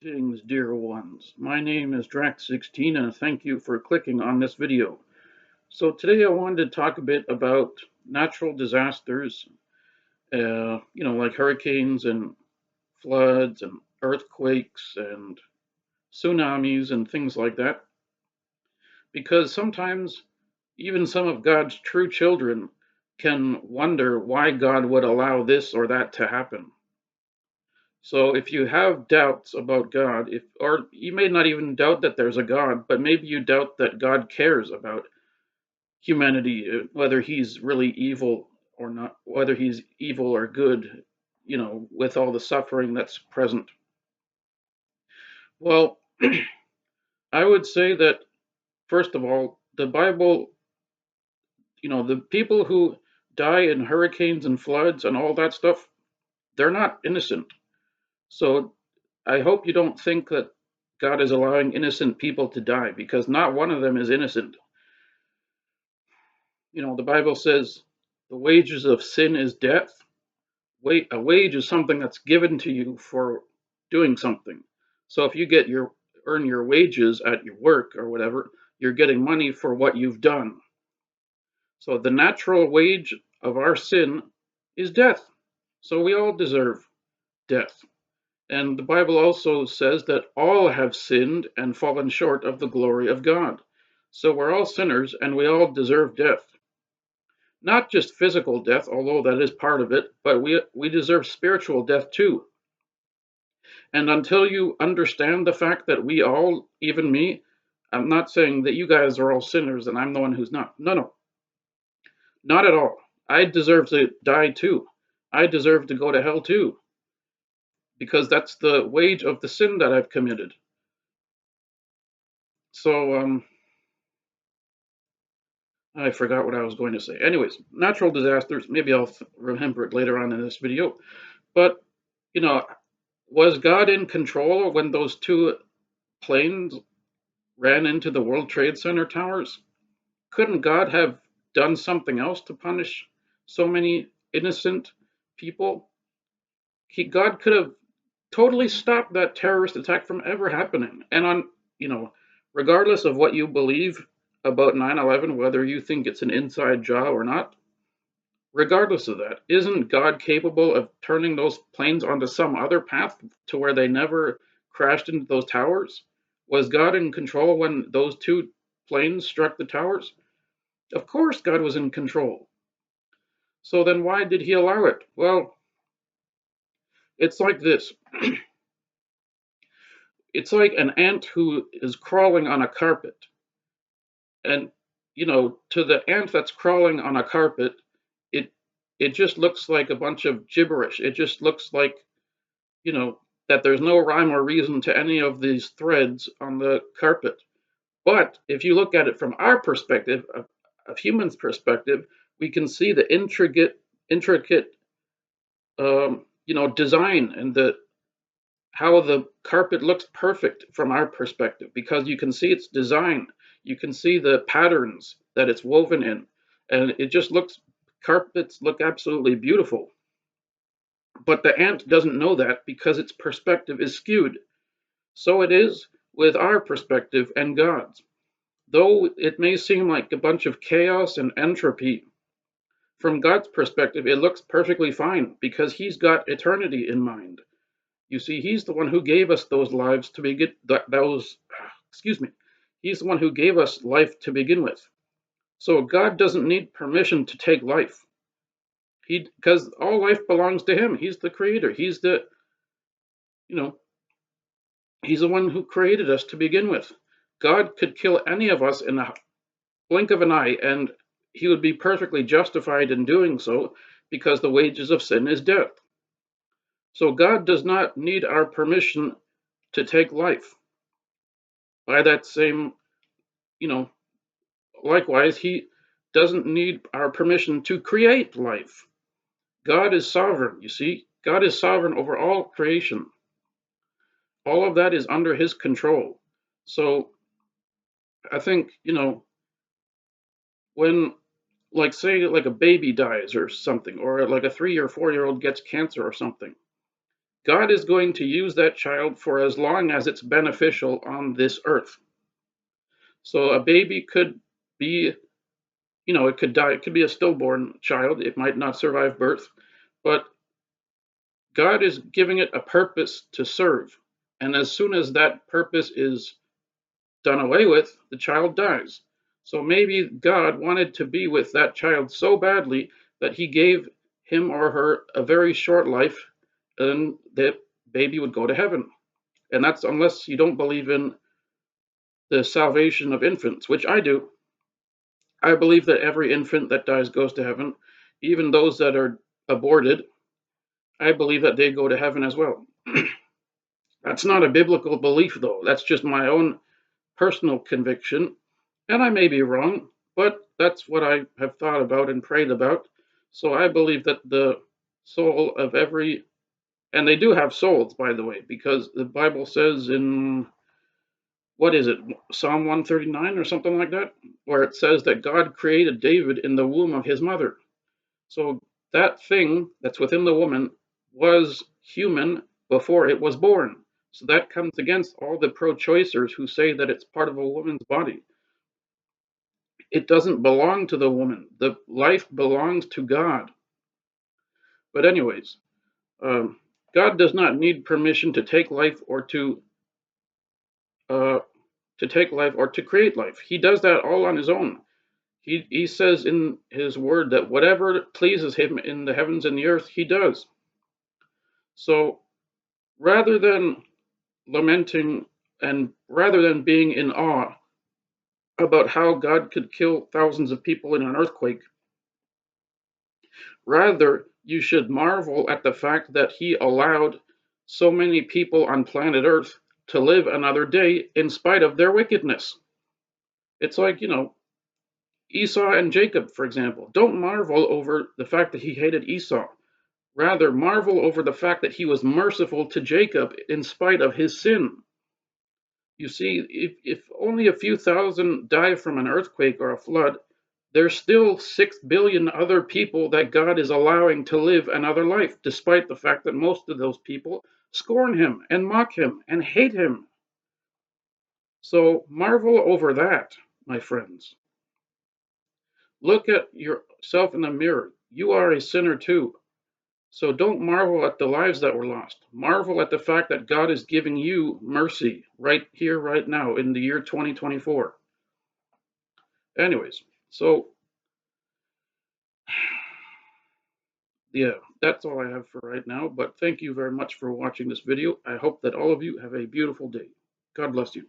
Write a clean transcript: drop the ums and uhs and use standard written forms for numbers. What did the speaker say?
Greetings, dear ones. My name is Drax16 and thank you for clicking on this video. So today I wanted to talk a bit about natural disasters, like hurricanes and floods and earthquakes and tsunamis and things like that. Because sometimes even some of God's true children can wonder why God would allow this or that to happen. So if you have doubts about God, if or you may not even doubt that there's a God, but maybe you doubt that God cares about humanity, whether he's really evil or not, whether he's evil or good, with all the suffering that's present. Well, I would say that first of all, the Bible, the people who die in hurricanes and floods and all that stuff, they're not innocent. So I hope you don't think that God is allowing innocent people to die because not one of them is innocent. The Bible says the wages of sin is death. A wage is something that's given to you for doing something. So if you earn your wages at your work or whatever, you're getting money for what you've done. So the natural wage of our sin is death. So we all deserve death. And the Bible also says that all have sinned and fallen short of the glory of God. So we're all sinners and we all deserve death. Not just physical death, although that is part of it, but we deserve spiritual death too. And until you understand the fact that we all, even me, I'm not saying that you guys are all sinners and I'm the one who's not. No, no, not at all. I deserve to die too. I deserve to go to hell too, because that's the wage of the sin that I've committed. So, I forgot what I was going to say. Anyways, natural disasters, maybe I'll remember it later on in this video. But, you know, was God in control when those two planes ran into the World Trade Center towers? Couldn't God have done something else to punish so many innocent people? God could have totally stopped that terrorist attack from ever happening. And you know, regardless of what you believe about 9/11, whether you think it's an inside job or not, regardless of that, isn't God capable of turning those planes onto some other path to where they never crashed into those towers? Was God in control when those two planes struck the towers? Of course, God was in control. So then why did he allow it? Well, it's like this. It's like an ant who is crawling on a carpet. And, to the ant that's crawling on a carpet, it it just looks like a bunch of gibberish. It just looks like, you know, that there's no rhyme or reason to any of these threads on the carpet. But if you look at it from our perspective, of humans' perspective, we can see the intricate, design and the how the carpet looks perfect from our perspective because you can see its design, you can see the patterns that it's woven in, and it just looks carpets look absolutely beautiful. But the ant doesn't know that because its perspective is skewed. So it is with our perspective and God's. Though it may seem like a bunch of chaos and entropy, from God's perspective, it looks perfectly fine because He's got eternity in mind. You see, He's the one who gave us those lives to begin. Excuse me. He's the one who gave us life to begin with. So God doesn't need permission to take life. Because all life belongs to Him. He's the creator. You know, He's the one who created us to begin with. God could kill any of us in a blink of an eye, and He would be perfectly justified in doing so because the wages of sin is death. So God does not need our permission to take life. By that same, you know, likewise, He doesn't need our permission to create life. God is sovereign, you see. God is sovereign over all creation. All of that is under His control. So I think, when, like, say, like a baby dies or something, or like a 3 or 4 year old gets cancer or something, God is going to use that child for as long as it's beneficial on this earth. So a baby could be, it could die. It could be a stillborn child. It might not survive birth, but God is giving it a purpose to serve. And as soon as that purpose is done away with, the child dies. So maybe God wanted to be with that child so badly that he gave him or her a very short life, and that baby would go to heaven. And that's unless you don't believe in the salvation of infants, which I do. I believe that every infant that dies goes to heaven, even those that are aborted. I believe that they go to heaven as well. That's not a biblical belief, though. That's just my own personal conviction. And I may be wrong, but that's what I have thought about and prayed about. So I believe that the soul of every, and they do have souls, by the way, because the Bible says in, what is it, Psalm 139 or something like that, where it says that God created David in the womb of his mother. So that thing that's within the woman was human before it was born. So that comes against all the pro choicers who say that it's part of a woman's body. It doesn't belong to the woman. The life belongs to God. But anyways, um, God does not need permission uh, to take life or to create life. He does that all on his own. He says in his word that whatever pleases him in the heavens and the earth, he does. So rather than lamenting and rather than being in awe about how God could kill thousands of people in an earthquake, rather, you should marvel at the fact that he allowed so many people on planet Earth to live another day in spite of their wickedness. It's like, Esau and Jacob, for example. Don't marvel over the fact that he hated Esau. Rather, marvel over the fact that he was merciful to Jacob in spite of his sin. You see, if only a few thousand die from an earthquake or a flood, there's still 6 billion other people that God is allowing to live another life, despite the fact that most of those people scorn him and mock him and hate him. So marvel over that, my friends. Look at yourself in the mirror. You are a sinner too. So don't marvel at the lives that were lost. Marvel at the fact that God is giving you mercy right here, right now, in the year 2024. Anyways, so yeah, that's all I have for right now. But thank you very much for watching this video. I hope that all of you have a beautiful day. God bless you.